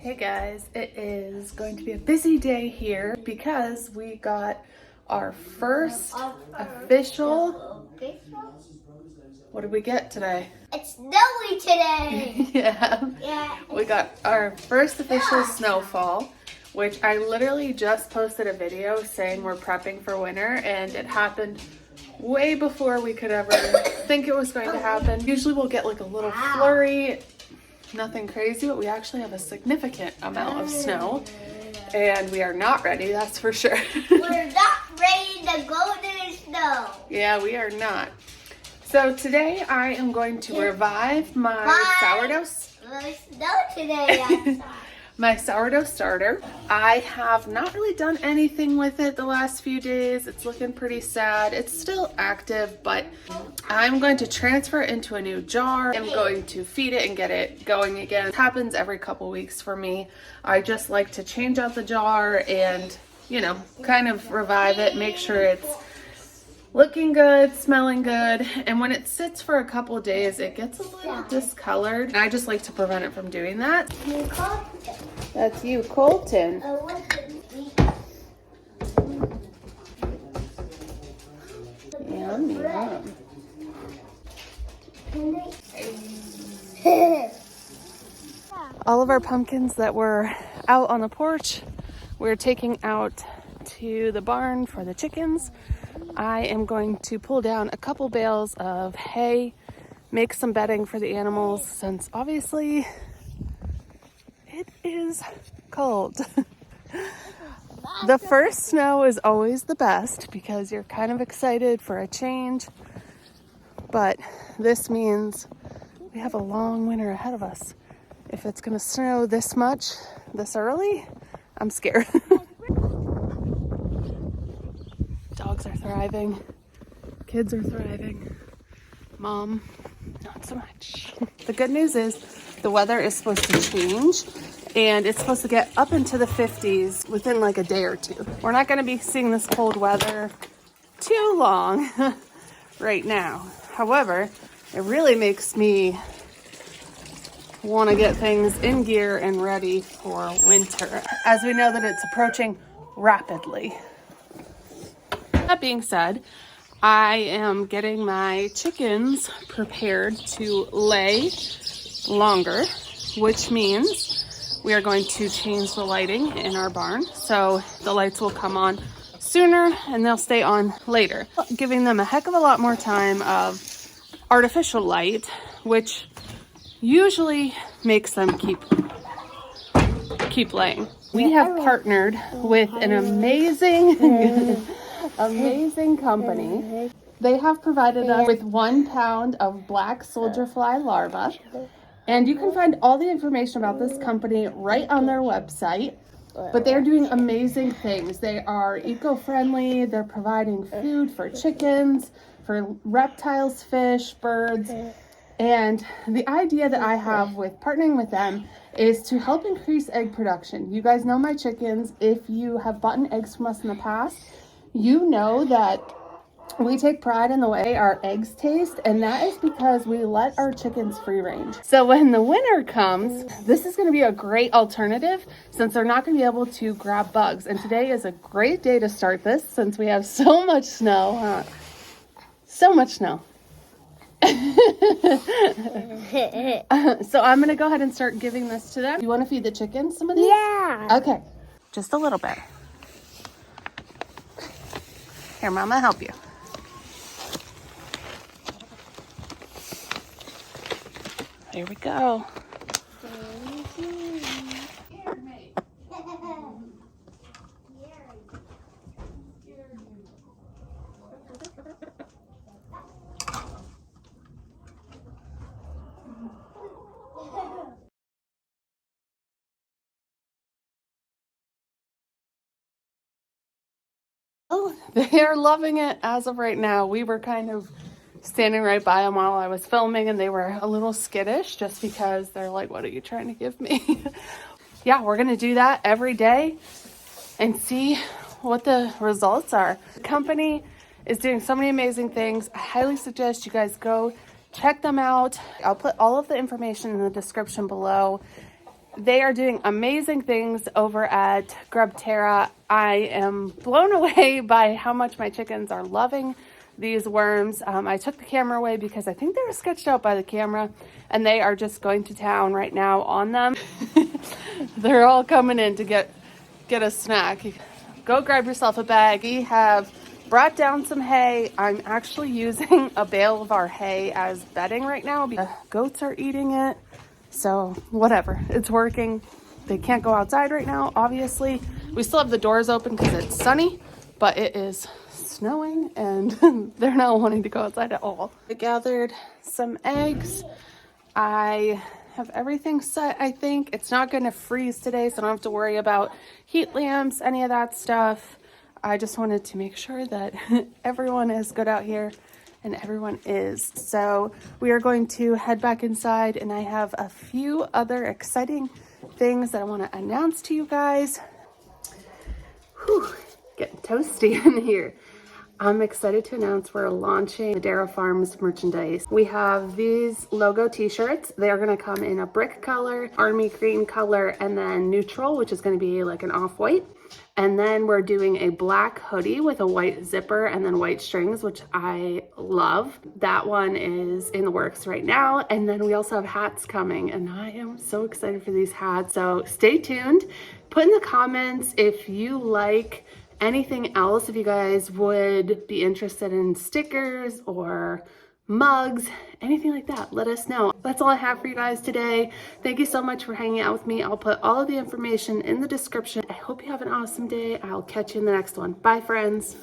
Hey guys, it is going to be a busy day here because we got our first official, what did we get today? It's snowy today. Yeah, we got our first official snowfall, which I literally just posted a video saying we're prepping for winter, and it happened way before we could ever think it was going to happen. Usually we'll get like a little flurry. Nothing crazy, but we actually have a significant amount of snow, and we are not ready, that's for sure. We're not ready to go to the snow. Yeah, we are not. So today I am going to revive my sourdough. There's snow today outside. My sourdough starter. I have not really done anything with it the last few days. It's looking pretty sad. It's still active, but I'm going to transfer it into a new jar. I'm going to feed it and get it going again. It happens every couple weeks for me. I just like to change out the jar and, you know, kind of revive it, make sure it's looking good, smelling good, and when it sits for a couple of days, it gets a little discolored. And I just like to prevent it from doing that. That's you, Colton. Yum, yum. All of our pumpkins that were out on the porch, we're taking out to the barn for the chickens. I am going to pull down a couple bales of hay, make some bedding for the animals, since obviously it is cold. The first snow is always the best because you're kind of excited for a change, but this means we have a long winter ahead of us. If it's going to snow this much, this early, I'm scared. Dogs are thriving, kids are thriving, mom, not so much. The good news is the weather is supposed to change, and it's supposed to get up into the 50s within like a day or two. We're not going to be seeing this cold weather too long right now. However, it really makes me want to get things in gear and ready for winter, as we know that it's approaching rapidly. That being said, I am getting my chickens prepared to lay longer, which means we are going to change the lighting in our barn. So the lights will come on sooner and they'll stay on later, giving them a heck of a lot more time of artificial light, which usually makes them keep laying. We have partnered with an amazing company. They have provided us with 1 pound of black soldier fly larvae, and you can find all the information about this company right on their website. But they're doing amazing things. They are eco-friendly. They're providing food for chickens, for reptiles, fish, birds. And the idea that I have with partnering with them is to help increase egg production. You guys know my chickens. If you have bought eggs from us in the past, you know that we take pride in the way our eggs taste, and that is because we let our chickens free range. So when the winter comes, this is going to be a great alternative since they're not going to be able to grab bugs. And today is a great day to start this since we have so much snow. So much snow. So I'm going to go ahead and start giving this to them. You want to feed the chickens some of these? Yeah. Okay, just a little bit. Here, Mama, help you. Here we go. Oh, they are loving it as of right now. We were kind of standing right by them while I was filming, and they were a little skittish just because they're like, what are you trying to give me? Yeah, we're going to do that every day and see what the results are. The company is doing so many amazing things. I highly suggest you guys go check them out. I'll put all of the information in the description below. They are doing amazing things over at Grub Terra. I am blown away by how much my chickens are loving these worms. I took the camera away because I think they were sketched out by the camera, and they are just going to town right now on them. They're all coming in to get a snack. Go grab yourself a bag. We have brought down some hay. I'm actually using a bale of our hay as bedding right now. The goats are eating it. So whatever, it's working. They can't go outside right now, obviously. We still have the doors open because it's sunny, but it is snowing and they're not wanting to go outside at all. I gathered some eggs. I have everything set, I think. It's not going to freeze today, so I don't have to worry about heat lamps, any of that stuff. I just wanted to make sure that everyone is good out here, and everyone is. So we are going to head back inside, and I have a few other exciting things that I want to announce to you guys. Whew, getting toasty in here. I'm excited to announce we're launching the Dara Farms merchandise. We have these logo t-shirts. They're gonna come in a brick color, army green color, and then neutral, which is gonna be like an off-white. And then we're doing a black hoodie with a white zipper and then white strings, which I love. That one is in the works right now. And then we also have hats coming, and I am so excited for these hats. So stay tuned. Put in the comments if you like anything else, if you guys would be interested in stickers or mugs, anything like that, let us know. That's all I have for you guys today. Thank you so much for hanging out with me. I'll put all of the information in the description. I hope you have an awesome day. I'll catch you in the next one. Bye, friends.